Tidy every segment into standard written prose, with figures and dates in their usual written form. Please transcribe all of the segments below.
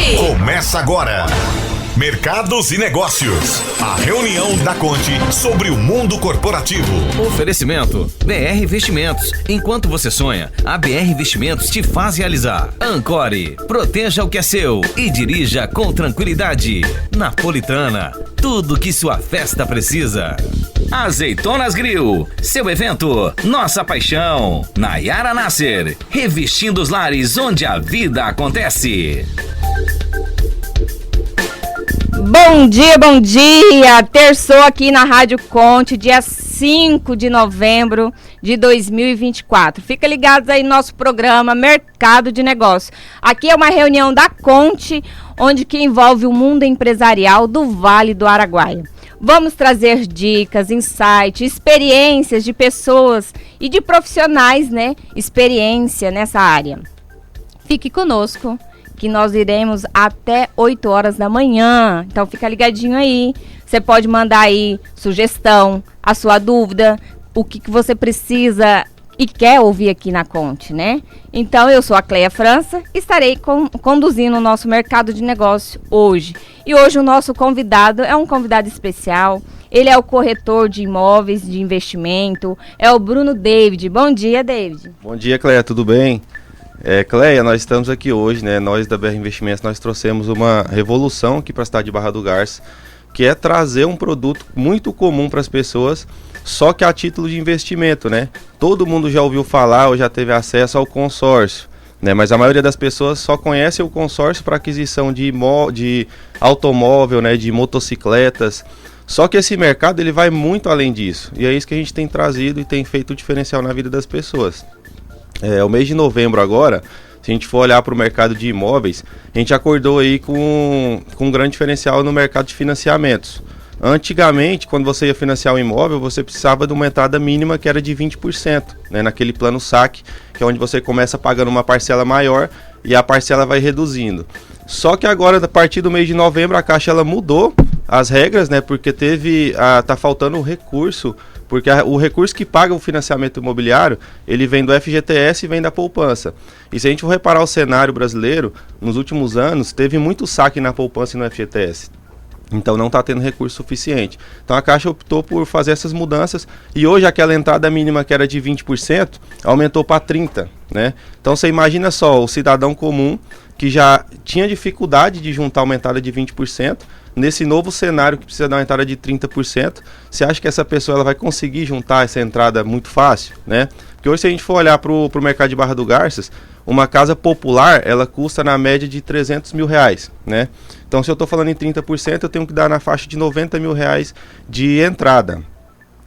Começa agora. Mercados e Negócios. A reunião da Conte sobre o mundo corporativo. Oferecimento BR Investimentos. Enquanto você sonha, a BR Investimentos te faz realizar. Ancore, proteja o que é seu e dirija com tranquilidade. Napolitana, tudo que sua festa precisa. Azeitonas Grill, seu evento, nossa paixão. Nayara Nasser, revestindo os lares onde a vida acontece. Bom dia! Terçou aqui na Rádio Conte, dia 5 de novembro de 2024. Fica ligados aí no nosso programa Mercado de Negócios. Aqui é uma reunião da Conte, onde que envolve o mundo empresarial do Vale do Araguaia. Vamos trazer dicas, insights, experiências de pessoas e de profissionais, né? Experiência nessa área. Fique conosco, que nós iremos até 8 horas da manhã. Então fica ligadinho aí. Você pode mandar aí sugestão, a sua dúvida, o que você precisa e quer ouvir aqui na Conte, né? Então eu sou a Cleia França, estarei conduzindo o nosso mercado de negócio hoje. E hoje o nosso convidado é um convidado especial. Ele é o corretor de imóveis de investimento, é o Bruno David. Bom dia, David. Bom dia, Cleia, tudo bem? Cleia, nós estamos aqui hoje, né? Nós da BR Investimentos, nós trouxemos uma revolução aqui para a cidade de Barra do Garça, que é trazer um produto muito comum para as pessoas, só que a título de investimento, né? Todo mundo já ouviu falar ou já teve acesso ao consórcio, né? Mas a maioria das pessoas só conhece o consórcio para aquisição de automóvel, né? De motocicletas. Só que esse mercado ele vai muito além disso, e é isso que a gente tem trazido e tem feito o diferencial na vida das pessoas. O mês de novembro agora, se a gente for olhar para o mercado de imóveis, a gente acordou aí com um grande diferencial no mercado de financiamentos. Antigamente, quando você ia financiar um imóvel, você precisava de uma entrada mínima que era de 20%, né, naquele plano saque, que é onde você começa pagando uma parcela maior e a parcela vai reduzindo. Só que agora, a partir do mês de novembro, a Caixa ela mudou as regras, né, porque tá faltando um recurso. Porque o recurso que paga o financiamento imobiliário, ele vem do FGTS e vem da poupança. E se a gente for reparar o cenário brasileiro, nos últimos anos, teve muito saque na poupança e no FGTS. Então não está tendo recurso suficiente. Então a Caixa optou por fazer essas mudanças e hoje aquela entrada mínima que era de 20% aumentou para 30%. Né? Então você imagina só, o cidadão comum que já tinha dificuldade de juntar uma entrada de 20%, nesse novo cenário que precisa dar uma entrada de 30%, você acha que essa pessoa ela vai conseguir juntar essa entrada muito fácil, né? Porque hoje se a gente for olhar para o mercado de Barra do Garças, uma casa popular, ela custa na média de R$300 mil, né? Então se eu estou falando em 30%, eu tenho que dar na faixa de R$90 mil de entrada.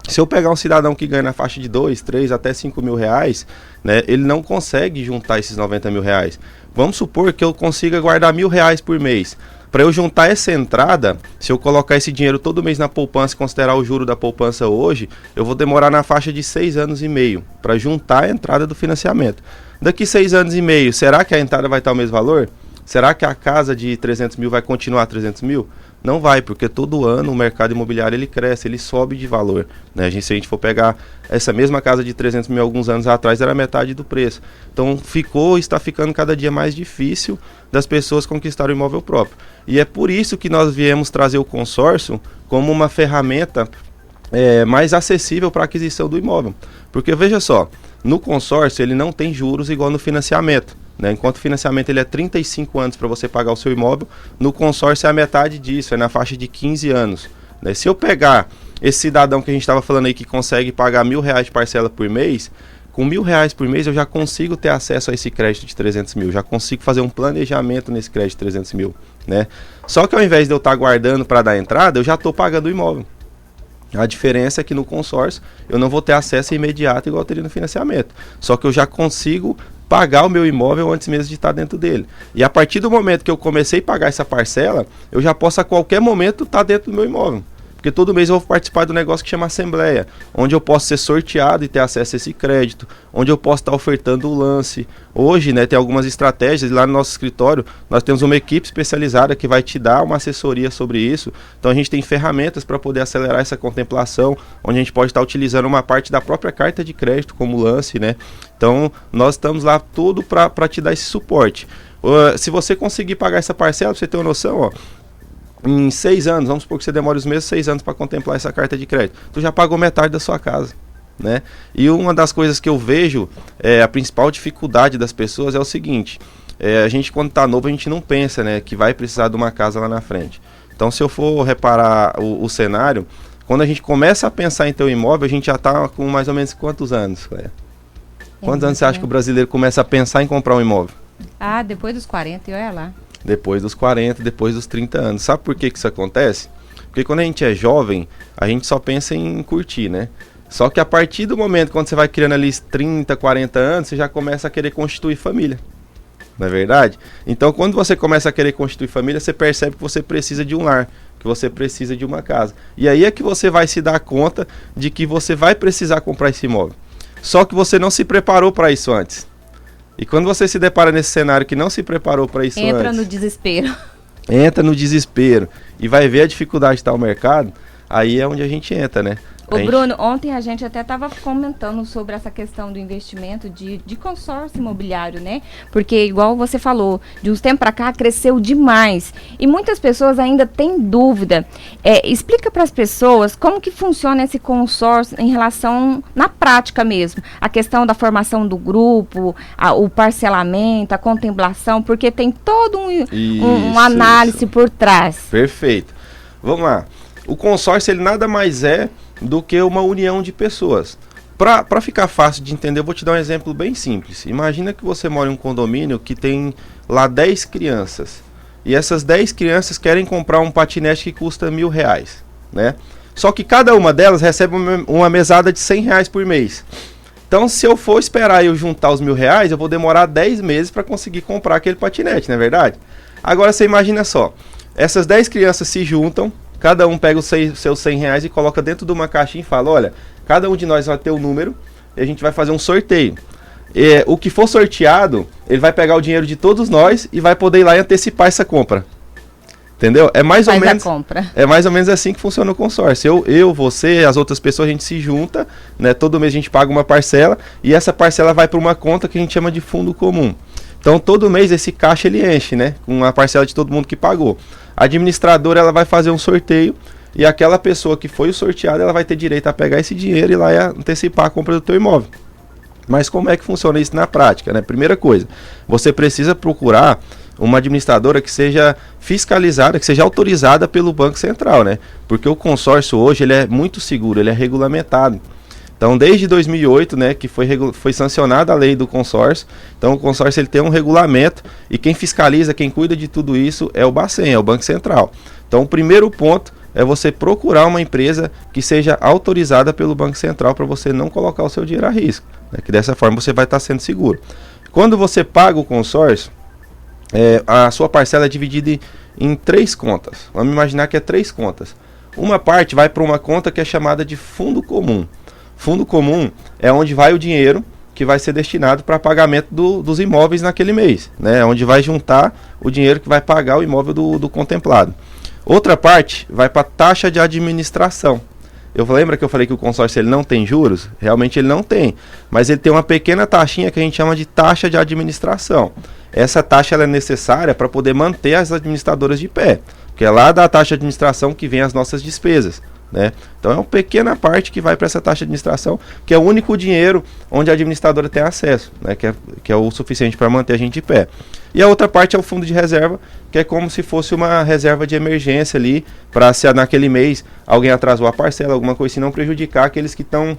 Se eu pegar um cidadão que ganha na faixa de 2, 3, até 5 mil reais, né, ele não consegue juntar esses R$90 mil. Vamos supor que eu consiga guardar R$1.000 por mês. Para eu juntar essa entrada, se eu colocar esse dinheiro todo mês na poupança e considerar o juro da poupança hoje, eu vou demorar na faixa de 6 anos e meio para juntar a entrada do financiamento. Daqui 6 anos e meio, será que a entrada vai estar o mesmo valor? Será que a casa de 300 mil vai continuar 300 mil? Não vai, porque todo ano o mercado imobiliário ele cresce, ele sobe de valor, né? Se a gente for pegar essa mesma casa de 300 mil alguns anos atrás, era metade do preço. Então está ficando cada dia mais difícil das pessoas conquistarem o imóvel próprio. E é por isso que nós viemos trazer o consórcio como uma ferramenta mais acessível para a aquisição do imóvel. Porque veja só, no consórcio ele não tem juros igual no financiamento. Né? Enquanto o financiamento ele é 35 anos para você pagar o seu imóvel, no consórcio é a metade disso, é na faixa de 15 anos. Né? Se eu pegar esse cidadão que a gente estava falando aí que consegue pagar R$1.000 de parcela por mês, com R$1.000 por mês eu já consigo ter acesso a esse crédito de 300 mil, já consigo fazer um planejamento nesse crédito de 300 mil. Né? Só que ao invés de eu estar guardando para dar entrada, eu já estou pagando o imóvel. A diferença é que no consórcio eu não vou ter acesso imediato igual eu teria no financiamento. Só que eu já consigo pagar o meu imóvel antes mesmo de estar dentro dele. E a partir do momento que eu comecei a pagar essa parcela, eu já posso a qualquer momento estar dentro do meu imóvel. Porque todo mês eu vou participar do negócio que chama Assembleia, onde eu posso ser sorteado e ter acesso a esse crédito, onde eu posso estar ofertando o lance. Hoje, né, tem algumas estratégias, lá no nosso escritório, nós temos uma equipe especializada que vai te dar uma assessoria sobre isso. Então a gente tem ferramentas para poder acelerar essa contemplação, onde a gente pode estar utilizando uma parte da própria carta de crédito como lance, né? Então nós estamos lá tudo para te dar esse suporte. Se você conseguir pagar essa parcela, pra você ter uma noção, ó, em 6 anos, vamos supor que você demore os mesmos 6 anos para contemplar essa carta de crédito, tu já pagou metade da sua casa, né? E uma das coisas que eu vejo, a principal dificuldade das pessoas é o seguinte, a gente quando tá novo, a gente não pensa, né, que vai precisar de uma casa lá na frente. Então, se eu for reparar o cenário, quando a gente começa a pensar em ter um imóvel, a gente já tá com mais ou menos quantos anos, Cléia? Quantos anos você acha que o brasileiro começa a pensar em comprar um imóvel? Ah, depois dos 40, e olha lá. Depois dos 40, depois dos 30 anos. Sabe por que isso acontece? Porque quando a gente é jovem, a gente só pensa em curtir, né? Só que a partir do momento quando você vai criando ali 30, 40 anos, você já começa a querer constituir família. Não é verdade? Então, quando você começa a querer constituir família, você percebe que você precisa de um lar, que você precisa de uma casa. E aí é que você vai se dar conta de que você vai precisar comprar esse imóvel. Só que você não se preparou para isso antes. E quando você se depara nesse cenário que não se preparou para isso Entra antes... no desespero. Entra no desespero e vai ver a dificuldade de estar no mercado, aí é onde a gente entra, né? Bruno, ontem a gente até estava comentando sobre essa questão do investimento de consórcio imobiliário, né? Porque, igual você falou, de uns tempos para cá cresceu demais. E muitas pessoas ainda têm dúvida. Explica para as pessoas como que funciona esse consórcio em relação, na prática mesmo, a questão da formação do grupo, o parcelamento, a contemplação, porque tem todo uma análise por trás. Perfeito. Vamos lá. O consórcio, ele nada mais é do que uma união de pessoas. Para ficar fácil de entender, eu vou te dar um exemplo bem simples. Imagina que você mora em um condomínio que tem lá 10 crianças. E essas 10 crianças querem comprar um patinete que custa R$1.000, né? Só que cada uma delas recebe uma mesada de R$100 por mês. Então, se eu for esperar eu juntar os R$1.000, eu vou demorar 10 meses para conseguir comprar aquele patinete, não é verdade? Agora, você imagina só. Essas 10 crianças se juntam, cada um pega os seus R$100 e coloca dentro de uma caixinha e fala, olha, cada um de nós vai ter um número e a gente vai fazer um sorteio. O que for sorteado, ele vai pegar o dinheiro de todos nós e vai poder ir lá e antecipar essa compra. Entendeu? É mais ou menos assim que funciona o consórcio. Eu, você, as outras pessoas, a gente se junta, né? Todo mês a gente paga uma parcela e essa parcela vai para uma conta que a gente chama de fundo comum. Então, todo mês esse caixa ele enche, né? Com a parcela de todo mundo que pagou. A administradora ela vai fazer um sorteio e aquela pessoa que foi o sorteado, ela vai ter direito a pegar esse dinheiro e lá e antecipar a compra do teu imóvel. Mas como é que funciona isso na prática, né? Primeira coisa, você precisa procurar uma administradora que seja fiscalizada, que seja autorizada pelo Banco Central, né? Porque o consórcio hoje ele é muito seguro, ele é regulamentado. Então, desde 2008, né, que foi sancionada a lei do consórcio, então o consórcio ele tem um regulamento e quem fiscaliza, quem cuida de tudo isso é o Bacen, é o Banco Central. Então, o primeiro ponto é você procurar uma empresa que seja autorizada pelo Banco Central para você não colocar o seu dinheiro a risco, né, que dessa forma você vai estar sendo seguro. Quando você paga o consórcio, a sua parcela é dividida em 3 contas. Vamos imaginar que é 3 contas. Uma parte vai para uma conta que é chamada de fundo comum. Fundo comum é onde vai o dinheiro que vai ser destinado para pagamento dos imóveis naquele mês, né? Onde vai juntar o dinheiro que vai pagar o imóvel do contemplado. Outra parte vai para taxa de administração. Lembra que eu falei que o consórcio ele não tem juros? Realmente ele não tem, mas ele tem uma pequena taxinha que a gente chama de taxa de administração. Essa taxa ela é necessária para poder manter as administradoras de pé, porque é lá da taxa de administração que vem as nossas despesas, né? Então é uma pequena parte que vai para essa taxa de administração, que é o único dinheiro onde a administradora tem acesso, né? Que é o suficiente para manter a gente de pé. E a outra parte é o fundo de reserva, que é como se fosse uma reserva de emergência ali, para se naquele mês alguém atrasou a parcela, alguma coisa assim, não prejudicar aqueles que estão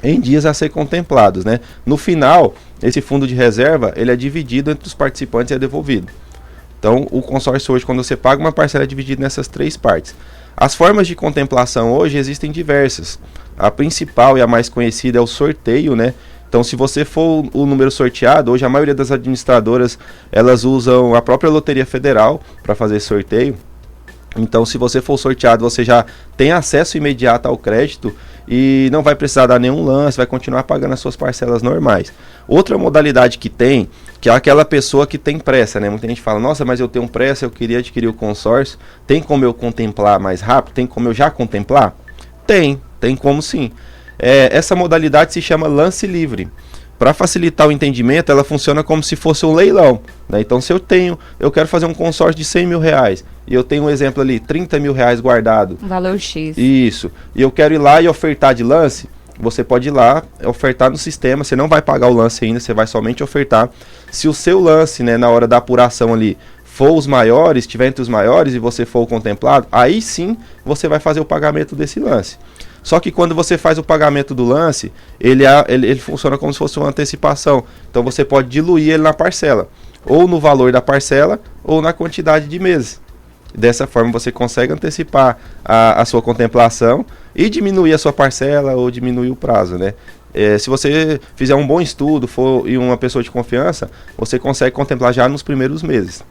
em dias a ser contemplados, né? No final, esse fundo de reserva, ele é dividido entre os participantes e é devolvido. Então, o consórcio hoje, quando você paga uma parcela, é dividido nessas 3 partes. As formas de contemplação hoje existem diversas. A principal e a mais conhecida é o sorteio, né? Então, se você for o número sorteado, hoje a maioria das administradoras, elas usam a própria Loteria Federal para fazer sorteio. Então, se você for sorteado, você já tem acesso imediato ao crédito e não vai precisar dar nenhum lance, vai continuar pagando as suas parcelas normais. Outra modalidade que tem, que é aquela pessoa que tem pressa, né? Muita gente fala, nossa, mas eu tenho pressa, eu queria adquirir o consórcio, tem como eu contemplar mais rápido? Tem como eu já contemplar? Tem como sim. Essa modalidade se chama lance livre. Para facilitar o entendimento, ela funciona como se fosse um leilão, né? Então, se eu quero fazer um consórcio de 100 mil reais, e eu tenho um exemplo ali, 30 mil reais guardado. Valor X. Isso. E eu quero ir lá e ofertar de lance, você pode ir lá, ofertar no sistema, você não vai pagar o lance ainda, você vai somente ofertar. Se o seu lance, né, na hora da apuração ali, for os maiores, estiver entre os maiores e você for o contemplado, aí sim você vai fazer o pagamento desse lance. Só que quando você faz o pagamento do lance, ele funciona como se fosse uma antecipação. Então você pode diluir ele na parcela, ou no valor da parcela, ou na quantidade de meses. Dessa forma você consegue antecipar a sua contemplação e diminuir a sua parcela ou diminuir o prazo, né? Se você fizer um bom estudo e uma pessoa de confiança, você consegue contemplar já nos primeiros meses.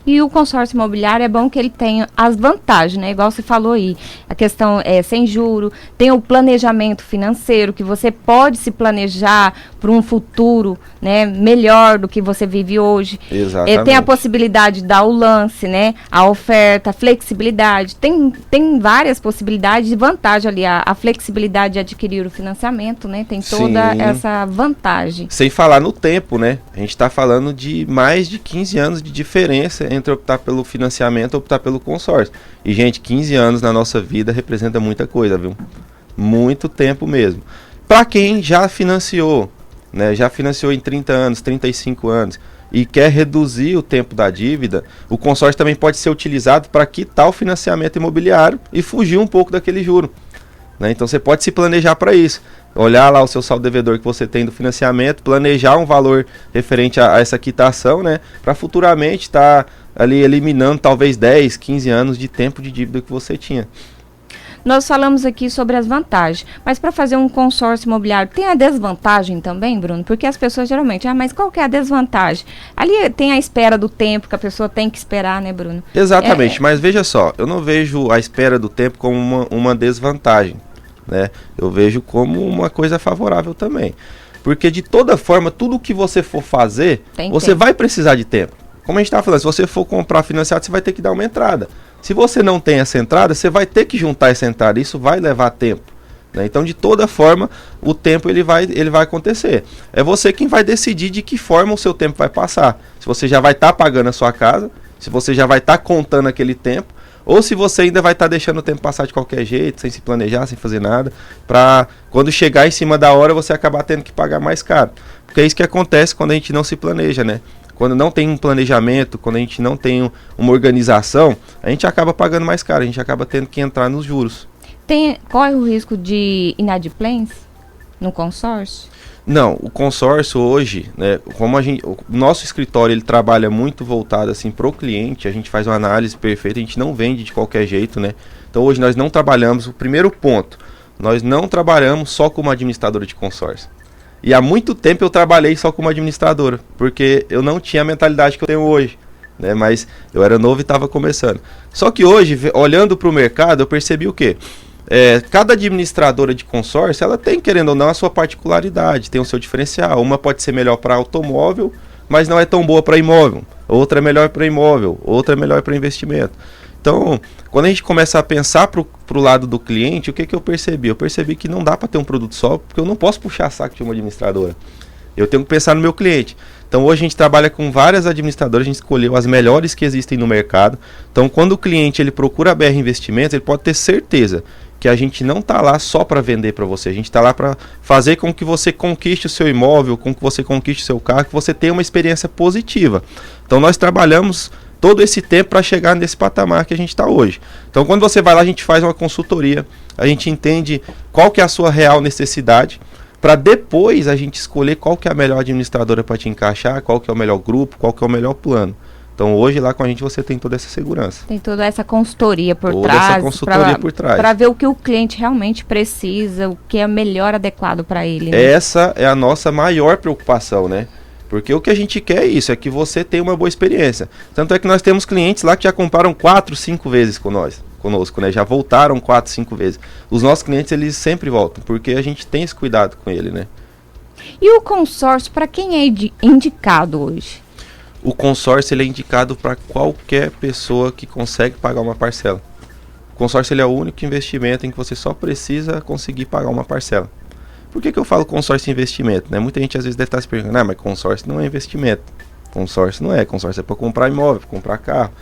E o consórcio imobiliário é bom que ele tenha as vantagens, né? Igual você falou aí, a questão é sem juro, tem o planejamento financeiro, que você pode se planejar para um futuro, né, melhor do que você vive hoje. Exatamente. Tem a possibilidade de dar o lance, né? A oferta, a flexibilidade. Tem várias possibilidades de vantagem ali. A flexibilidade de adquirir o financiamento, né? Tem toda essa vantagem. Sem falar no tempo, né? A gente está falando de mais de 15 anos de diferença entre optar pelo financiamento ou optar pelo consórcio. E, gente, 15 anos na nossa vida representa muita coisa, viu? Muito tempo mesmo. Para quem já financiou, né? Já financiou em 30 anos, 35 anos e quer reduzir o tempo da dívida, o consórcio também pode ser utilizado para quitar o financiamento imobiliário e fugir um pouco daquele juro, né? Então você pode se planejar para isso. Olhar lá o seu saldo devedor que você tem do financiamento, planejar um valor referente a essa quitação, né? Para futuramente estar ali eliminando talvez 10, 15 anos de tempo de dívida que você tinha. Nós falamos aqui sobre as vantagens, mas para fazer um consórcio imobiliário, tem a desvantagem também, Bruno? Porque as pessoas geralmente, mas qual que é a desvantagem? Ali tem a espera do tempo que a pessoa tem que esperar, né, Bruno? Exatamente, mas veja só, eu não vejo a espera do tempo como uma desvantagem, né? Eu vejo como uma coisa favorável também. Porque de toda forma, tudo que você for fazer, você vai precisar de tempo. Como a gente estava falando, se você for comprar financiado, você vai ter que dar uma entrada. Se você não tem essa entrada, você vai ter que juntar essa entrada. Isso vai levar tempo, né? Então, de toda forma, o tempo ele vai acontecer. É você quem vai decidir de que forma o seu tempo vai passar. Se você já vai estar pagando a sua casa, se você já vai estar contando aquele tempo, ou se você ainda vai estar deixando o tempo passar de qualquer jeito, sem se planejar, sem fazer nada, para quando chegar em cima da hora você acabar tendo que pagar mais caro. Porque é isso que acontece quando a gente não se planeja, né? Quando não tem um planejamento, quando a gente não tem uma organização, a gente acaba pagando mais caro, a gente acaba tendo que entrar nos juros. Corre o risco de inadimplência no consórcio? Não, o consórcio hoje, né, como o nosso escritório ele trabalha muito voltado assim pro cliente, a gente faz uma análise perfeita, a gente não vende de qualquer jeito, né? Então hoje nós não trabalhamos, o primeiro ponto, nós não trabalhamos só como administradora de consórcio. E há muito tempo eu trabalhei só como administradora, porque eu não tinha a mentalidade que eu tenho hoje, né? Mas eu era novo e estava começando. Só que hoje, olhando para o mercado, eu percebi o quê? Cada administradora de consórcio, ela tem, querendo ou não, a sua particularidade, tem o seu diferencial. Uma pode ser melhor para automóvel, mas não é tão boa para imóvel. Outra é melhor para imóvel, outra é melhor para investimento. Então, quando a gente começa a pensar para o lado do cliente, o que eu percebi? Eu percebi que não dá para ter um produto só, porque eu não posso puxar saco de uma administradora. Eu tenho que pensar no meu cliente. Então, hoje a gente trabalha com várias administradoras, a gente escolheu as melhores que existem no mercado. Então, quando o cliente ele procura a BR Investimentos, ele pode ter certeza que a gente não está lá só para vender para você. A gente está lá para fazer com que você conquiste o seu imóvel, com que você conquiste o seu carro, que você tenha uma experiência positiva. Então, nós trabalhamos todo esse tempo para chegar nesse patamar que a gente está hoje. Então, quando você vai lá, a gente faz uma consultoria, a gente entende qual que é a sua real necessidade, para depois a gente escolher qual que é a melhor administradora para te encaixar, qual que é o melhor grupo, qual que é o melhor plano. Então, hoje lá com a gente você tem toda essa segurança. Tem toda essa consultoria por toda trás. Essa consultoria por trás. Para ver o que o cliente realmente precisa, o que é melhor adequado para ele, né? Essa é a nossa maior preocupação, né? Porque o que a gente quer é isso, é que você tenha uma boa experiência. Tanto é que nós temos clientes lá que já compraram 4, 5 vezes conosco, né? Já voltaram 4, 5 vezes. Os nossos clientes, eles sempre voltam, porque a gente tem esse cuidado com ele, né? E o consórcio, para quem é indicado hoje? O consórcio, ele é indicado para qualquer pessoa que consegue pagar uma parcela. O consórcio, ele é o único investimento em que você só precisa conseguir pagar uma parcela. Por que eu falo consórcio e investimento? Né? Muita gente às vezes deve estar se perguntando, mas consórcio não é investimento. Consórcio não é, consórcio é para comprar imóvel, para comprar carro.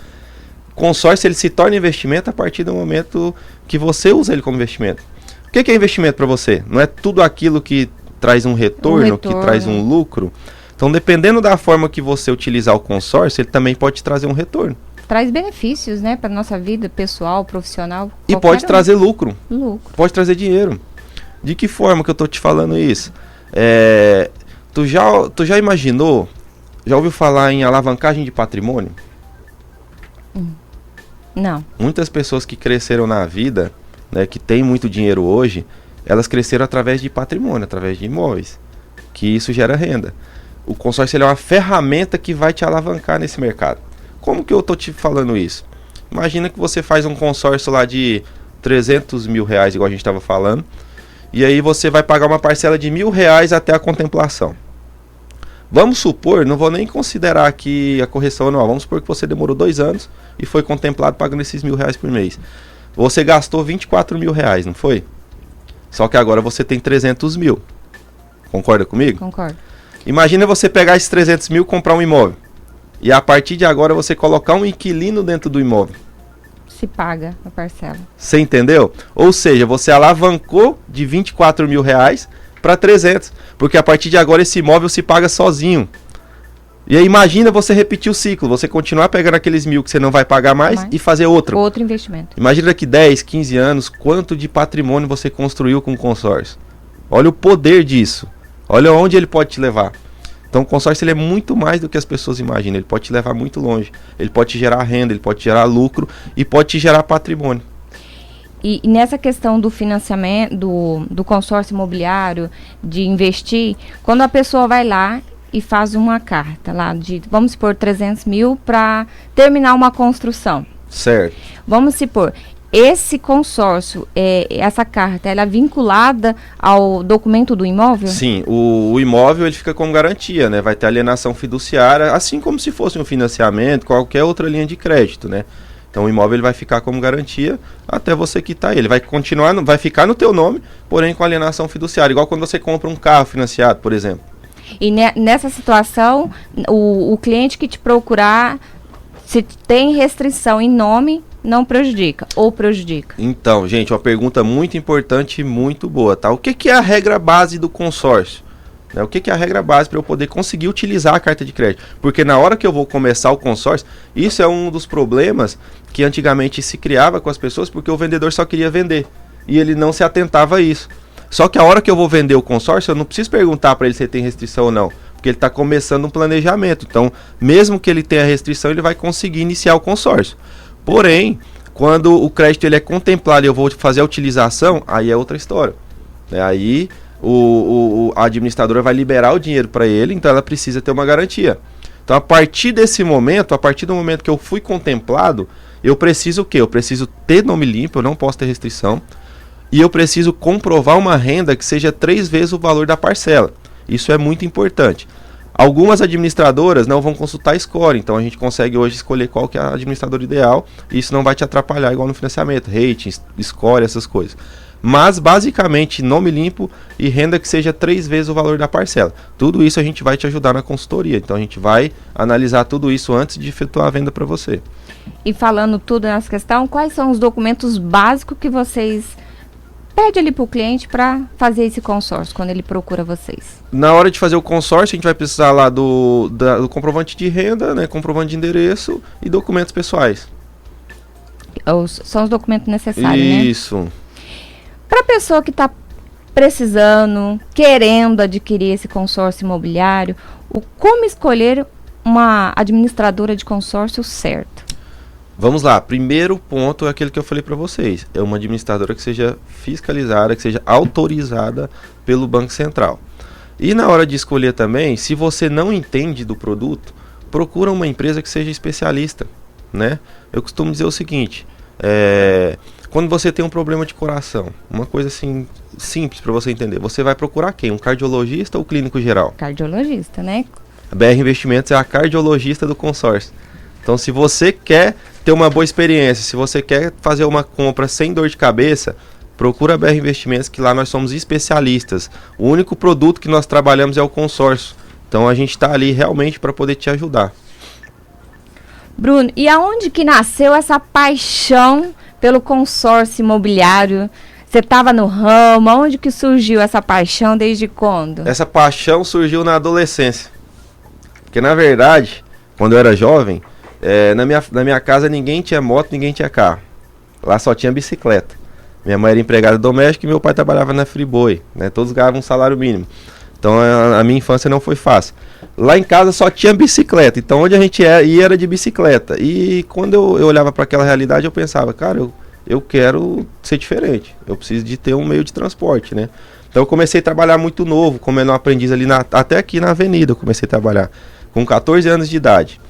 Consórcio ele se torna investimento a partir do momento que você usa ele como investimento. O que é investimento para você? Não é tudo aquilo que traz um retorno, que traz um lucro. Então, dependendo da forma que você utilizar o consórcio, ele também pode te trazer um retorno. Traz benefícios, né, para nossa vida pessoal, profissional. E pode trazer lucro. Lucro. Pode trazer dinheiro. De que forma que eu tô te falando isso? Tu já imaginou, já ouviu falar em alavancagem de patrimônio? Não. Muitas pessoas que cresceram na vida, né, que tem muito dinheiro hoje, elas cresceram através de patrimônio, através de imóveis, que isso gera renda. O consórcio ele é uma ferramenta que vai te alavancar nesse mercado. Como que eu tô te falando isso? Imagina que você faz um consórcio lá de 300 mil reais, igual a gente estava falando, e aí você vai pagar uma parcela de R$1.000 até a contemplação. Vamos supor, não vou nem considerar aqui a correção anual, vamos supor que você demorou 2 anos e foi contemplado pagando esses R$1.000 por mês. Você gastou R$24 mil, não foi? Só que agora você tem 300 mil. Concorda comigo? Concordo. Imagina você pegar esses 300 mil e comprar um imóvel. E a partir de agora você colocar um inquilino dentro do imóvel. Se paga a parcela. Você entendeu? Ou seja, você alavancou de R$24 mil para 300. Porque a partir de agora esse imóvel se paga sozinho. E aí imagina você repetir o ciclo. Você continuar pegando aqueles 1.000 que você não vai pagar mais e fazer outro. Outro investimento. Imagina daqui 10, 15 anos, quanto de patrimônio você construiu com o consórcio. Olha o poder disso. Olha onde ele pode te levar. Então o consórcio ele é muito mais do que as pessoas imaginam. Ele pode te levar muito longe. Ele pode te gerar renda, ele pode te gerar lucro e pode te gerar patrimônio. E nessa questão do financiamento, do consórcio imobiliário, de investir, quando a pessoa vai lá e faz uma carta lá de, vamos supor, 300 mil para terminar uma construção. Certo. Vamos supor, esse consórcio, essa carta, ela é vinculada ao documento do imóvel? Sim, o imóvel ele fica como garantia, né? Vai ter alienação fiduciária, assim como se fosse um financiamento, qualquer outra linha de crédito, né? Então o imóvel ele vai ficar como garantia até você quitar ele. Vai continuar, vai ficar no teu nome, porém com alienação fiduciária, igual quando você compra um carro financiado, por exemplo. E nessa situação, o cliente que te procurar, se tem restrição em nome, não prejudica ou prejudica? Então, gente, uma pergunta muito importante e muito boa, tá? O que é a regra base do consórcio? Né? O que é a regra base para eu poder conseguir utilizar a carta de crédito? Porque na hora que eu vou começar o consórcio, isso é um dos problemas que antigamente se criava com as pessoas, porque o vendedor só queria vender e ele não se atentava a isso. Só que a hora que eu vou vender o consórcio, eu não preciso perguntar para ele se ele tem restrição ou não, porque ele está começando um planejamento. Então, mesmo que ele tenha restrição, ele vai conseguir iniciar o consórcio. Porém, quando o crédito ele é contemplado e eu vou fazer a utilização, aí é outra história. Aí a administradora vai liberar o dinheiro para ele, então ela precisa ter uma garantia. Então, a partir desse momento, a partir do momento que eu fui contemplado, eu preciso o quê? Eu preciso ter nome limpo, eu não posso ter restrição. E eu preciso comprovar uma renda que seja 3 vezes o valor da parcela. Isso é muito importante. Algumas administradoras não vão consultar score, então a gente consegue hoje escolher qual que é a administradora ideal, e isso não vai te atrapalhar igual no financiamento, rating, score, essas coisas. Mas basicamente nome limpo e renda que seja 3 vezes o valor da parcela. Tudo isso a gente vai te ajudar na consultoria, então a gente vai analisar tudo isso antes de efetuar a venda para você. E falando tudo nessa questão, quais são os documentos básicos que vocês pede ali para o cliente para fazer esse consórcio, quando ele procura vocês? Na hora de fazer o consórcio, a gente vai precisar lá do comprovante de renda, né, comprovante de endereço e documentos pessoais. São os documentos necessários, né? Isso. Para a pessoa que está precisando, querendo adquirir esse consórcio imobiliário, como escolher uma administradora de consórcio certo? Vamos lá, primeiro ponto é aquele que eu falei para vocês, é uma administradora que seja fiscalizada, que seja autorizada pelo Banco Central. E na hora de escolher também, se você não entende do produto, procura uma empresa que seja especialista, né? Eu costumo dizer o seguinte, quando você tem um problema de coração, uma coisa assim simples para você entender, você vai procurar quem? Um cardiologista ou clínico geral? Cardiologista, né? A BR Investimentos é a cardiologista do consórcio. Então, se você quer ter uma boa experiência, se você quer fazer uma compra sem dor de cabeça, procura a BR Investimentos, que lá nós somos especialistas. O único produto que nós trabalhamos é o consórcio. Então a gente está ali realmente para poder te ajudar. Bruno, e aonde que nasceu essa paixão pelo consórcio imobiliário? Você estava no ramo, onde que surgiu essa paixão, desde quando? Essa paixão surgiu na adolescência. Porque na verdade, quando eu era jovem, na minha casa ninguém tinha moto, ninguém tinha carro. Lá só tinha bicicleta. Minha mãe era empregada doméstica e meu pai trabalhava na Friboi, né? Todos ganhavam um salário mínimo. Então a minha infância não foi fácil. Lá em casa só tinha bicicleta, então onde a gente ia era de bicicleta. E quando eu olhava para aquela realidade, eu pensava, cara, eu quero ser diferente. Eu preciso de ter um meio de transporte, né? Então eu comecei a trabalhar muito novo, como menor aprendiz ali, até aqui na avenida eu comecei a trabalhar, com 14 anos de idade.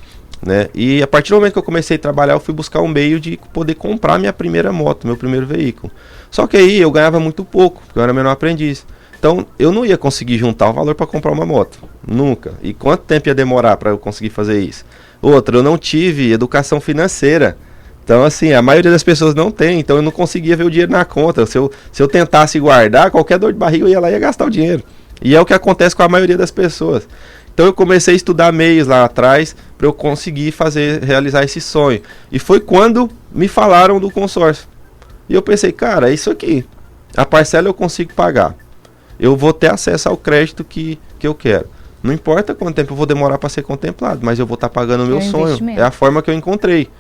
Né? E a partir do momento que eu comecei a trabalhar, eu fui buscar um meio de poder comprar minha primeira moto, meu primeiro veículo. Só que aí eu ganhava muito pouco, porque eu era menor aprendiz. Então eu não ia conseguir juntar o valor para comprar uma moto, nunca. E quanto tempo ia demorar para eu conseguir fazer isso? Outra, eu não tive educação financeira. Então assim, a maioria das pessoas não tem, então eu não conseguia ver o dinheiro na conta. Se eu tentasse guardar, qualquer dor de barriga eu ia lá e ia gastar o dinheiro. E é o que acontece com a maioria das pessoas. Então eu comecei a estudar meios lá atrás para eu conseguir realizar esse sonho. E foi quando me falaram do consórcio. E eu pensei, cara, é isso aqui. A parcela eu consigo pagar. Eu vou ter acesso ao crédito que eu quero. Não importa quanto tempo eu vou demorar para ser contemplado, mas eu vou estar pagando o meu sonho. É a forma que eu encontrei.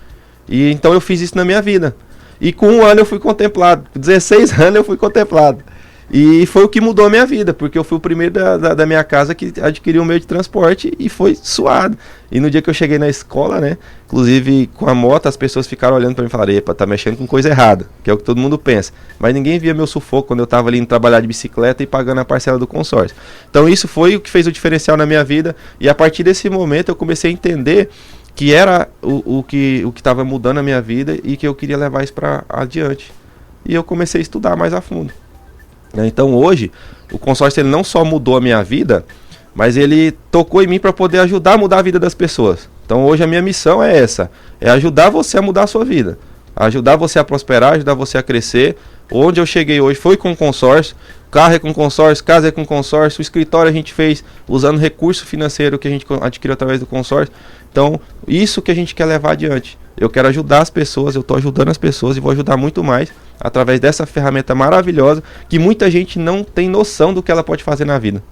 E então eu fiz isso na minha vida. E com 1 ano eu fui contemplado. Com 16 anos eu fui contemplado. E foi o que mudou a minha vida, porque eu fui o primeiro da minha casa que adquiriu um meio de transporte e foi suado. E no dia que eu cheguei na escola, né, inclusive com a moto, as pessoas ficaram olhando para mim e falaram, epa, tá mexendo com coisa errada, que é o que todo mundo pensa. Mas ninguém via meu sufoco quando eu tava ali indo trabalhar de bicicleta e pagando a parcela do consórcio. Então isso foi o que fez o diferencial na minha vida, e a partir desse momento eu comecei a entender que era o que estava mudando a minha vida e que eu queria levar isso para adiante. E eu comecei a estudar mais a fundo. Então hoje, o consórcio ele não só mudou a minha vida, mas ele tocou em mim para poder ajudar a mudar a vida das pessoas. Então hoje a minha missão é essa, é ajudar você a mudar a sua vida, ajudar você a prosperar, ajudar você a crescer. Onde eu cheguei hoje foi com consórcio, carro é com consórcio, casa é com consórcio, o escritório a gente fez usando recurso financeiro que a gente adquiriu através do consórcio. Então isso que a gente quer levar adiante. Eu quero ajudar as pessoas, eu estou ajudando as pessoas e vou ajudar muito mais através dessa ferramenta maravilhosa que muita gente não tem noção do que ela pode fazer na vida.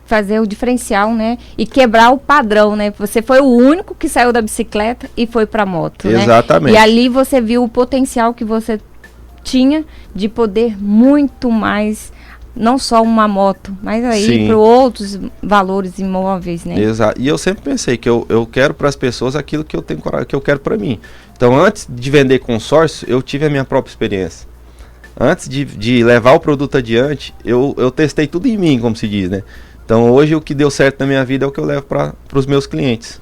Fazer o diferencial, né? E quebrar o padrão, né? Você foi o único que saiu da bicicleta e foi para a moto, né? Exatamente. E ali você viu o potencial que você tinha de poder muito mais, não só uma moto, mas aí para outros valores imóveis, né? Exato. E eu sempre pensei que eu quero para as pessoas aquilo que eu tenho, que eu quero para mim. Então, antes de vender consórcio, eu tive a minha própria experiência. Antes de levar o produto adiante, eu testei tudo em mim, como se diz, né? Então, hoje o que deu certo na minha vida é o que eu levo para os meus clientes.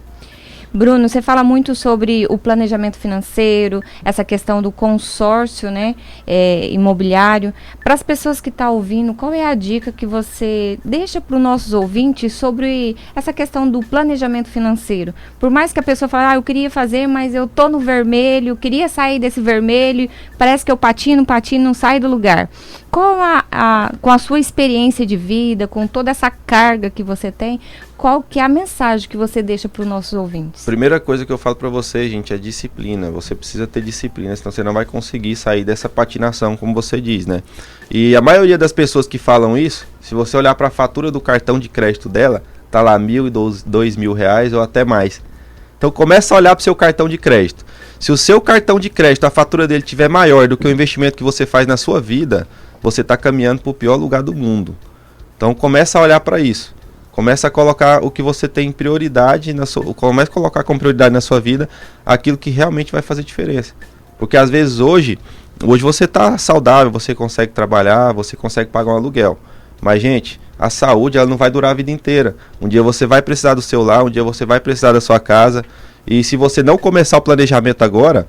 Bruno, você fala muito sobre o planejamento financeiro, essa questão do consórcio, né, imobiliário. Para as pessoas que estão ouvindo, qual é a dica que você deixa para os nossos ouvintes sobre essa questão do planejamento financeiro? Por mais que a pessoa fale, eu queria fazer, mas eu tô no vermelho, queria sair desse vermelho, parece que eu patino, não saio do lugar. Com a sua experiência de vida, com toda essa carga que você tem, qual que é a mensagem que você deixa para os nossos ouvintes? Primeira coisa que eu falo para você, gente, é disciplina. Você precisa ter disciplina, senão você não vai conseguir sair dessa patinação, como você diz, né? E a maioria das pessoas que falam isso, se você olhar para a fatura do cartão de crédito dela, tá lá R$1.000 e R$2.000 ou até mais. Então começa a olhar para o seu cartão de crédito. Se o seu cartão de crédito, a fatura dele tiver maior do que o investimento que você faz na sua vida, você está caminhando para o pior lugar do mundo. Então começa a olhar para isso. Começa a colocar o que você tem prioridade, começa a colocar como prioridade na sua vida aquilo que realmente vai fazer diferença. Porque às vezes hoje você está saudável, você consegue trabalhar, você consegue pagar um aluguel. Mas gente, a saúde ela não vai durar a vida inteira. Um dia você vai precisar do seu lar, um dia você vai precisar da sua casa. E se você não começar o planejamento agora,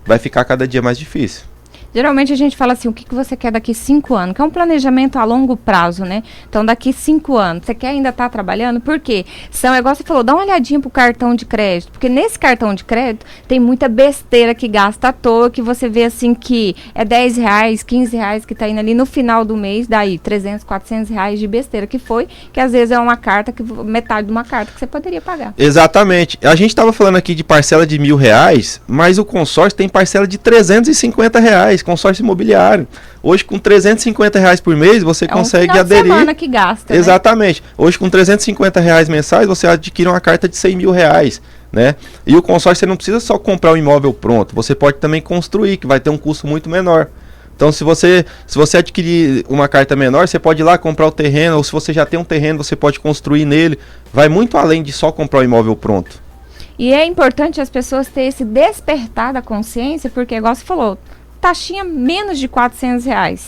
vai ficar cada dia mais difícil. Geralmente a gente fala assim, o que você quer daqui 5 anos? Que é um planejamento a longo prazo, né? Então, daqui 5 anos, você quer ainda estar trabalhando? Por quê? São, igual você falou, dá uma olhadinha pro cartão de crédito. Porque nesse cartão de crédito, tem muita besteira que gasta à toa, que você vê assim que é R$10, R$15 que tá indo ali no final do mês, daí R$300, R$400 de besteira que foi, que às vezes é uma carta, metade de uma carta que você poderia pagar. Exatamente. A gente estava falando aqui de parcela de R$1.000, mas o consórcio tem parcela de R$350, consórcio imobiliário. Hoje, com R$350 por mês, você consegue aderir. É um final de semana que gasta, exatamente. Né? Hoje, com R$350 mensais, você adquire uma carta de R$100.000, né? E o consórcio, você não precisa só comprar um imóvel pronto, você pode também construir, que vai ter um custo muito menor. Então, se você adquirir uma carta menor, você pode ir lá comprar o terreno, ou se você já tem um terreno, você pode construir nele. Vai muito além de só comprar o imóvel pronto. E é importante as pessoas terem esse despertar da consciência, porque, igual você falou, taxinha menos de R$400.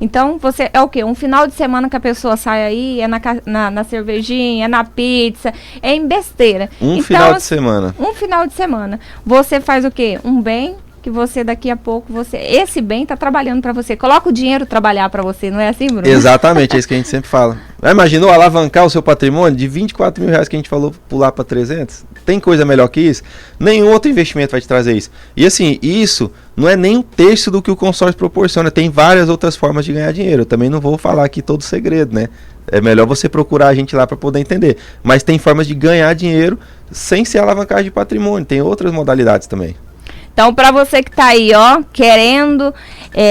Então, você é o quê? Um final de semana que a pessoa sai aí, é na cervejinha, é na pizza, é em besteira. Final de semana. Um final de semana. Você faz o quê? Um bem que você daqui a pouco, esse bem está trabalhando para você. Coloca o dinheiro trabalhar para você, não é assim, Bruno? Exatamente, é isso que a gente sempre fala. Imaginou alavancar o seu patrimônio de R$24.000 que a gente falou, pular para 300? Tem coisa melhor que isso? Nenhum outro investimento vai te trazer isso. E assim, isso não é nem um terço do que o consórcio proporciona. Tem várias outras formas de ganhar dinheiro. Eu também não vou falar aqui todo o segredo, né? É melhor você procurar a gente lá para poder entender. Mas tem formas de ganhar dinheiro sem ser alavancagem de patrimônio. Tem outras modalidades também. Então, para você que está aí, ó, querendo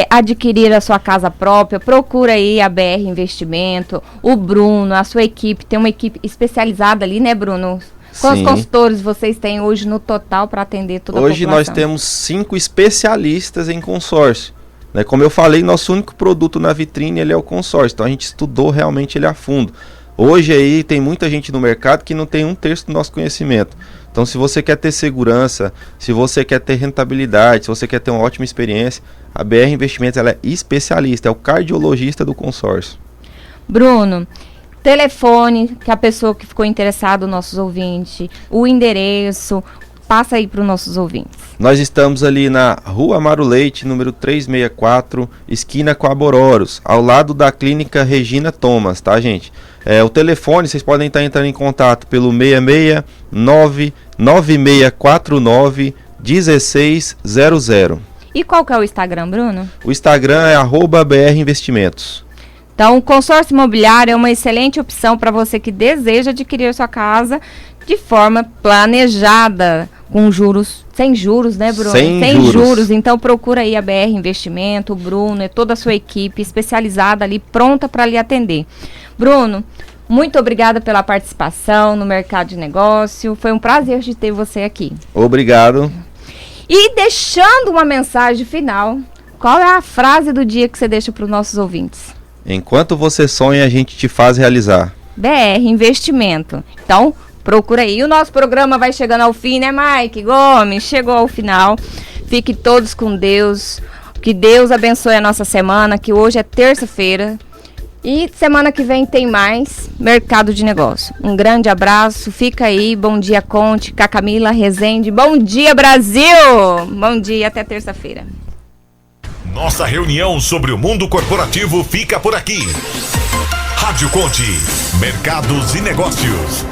adquirir a sua casa própria, procura aí a BR Investimento, o Bruno, a sua equipe, tem uma equipe especializada ali, né, Bruno? Quantos consultores vocês têm hoje no total para atender toda a população? Hoje nós temos 5 especialistas em consórcio. Né? Como eu falei, nosso único produto na vitrine ele é o consórcio, então a gente estudou realmente ele a fundo. Hoje aí tem muita gente no mercado que não tem um terço do nosso conhecimento. Então, se você quer ter segurança, se você quer ter rentabilidade, se você quer ter uma ótima experiência, a BR Investimentos ela é especialista, é o cardiologista do consórcio. Bruno, telefone, que a pessoa que ficou interessada, nossos ouvintes, o endereço, passa aí para os nossos ouvintes. Nós estamos ali na Rua Amaro Leite, número 364, esquina com a Bororos, ao lado da clínica Regina Thomas, tá, gente? O telefone, vocês podem estar entrando em contato pelo 669-9649-1600. E qual que é o Instagram, Bruno? O Instagram é @BR Investimentos. Então, o consórcio imobiliário é uma excelente opção para você que deseja adquirir sua casa de forma planejada, com juros, sem juros, né, Bruno? Sem juros. Então, procura aí a BR Investimento, o Bruno e toda a sua equipe especializada ali, pronta para lhe atender. Bruno, muito obrigada pela participação no Mercado de Negócio. Foi um prazer de ter você aqui. Obrigado. E deixando uma mensagem final, qual é a frase do dia que você deixa para os nossos ouvintes? Enquanto você sonha, a gente te faz realizar. BR Investimento. Então, procura aí. O nosso programa vai chegando ao fim, né, Mike Gomes? Chegou ao final. Fiquem todos com Deus. Que Deus abençoe a nossa semana, que hoje é terça-feira. E semana que vem tem mais Mercado de Negócio. Um grande abraço, fica aí, bom dia Conte, com a Camila Rezende, bom dia Brasil! Bom dia, até terça-feira. Nossa reunião sobre o mundo corporativo fica por aqui. Rádio Conte, Mercados e Negócios.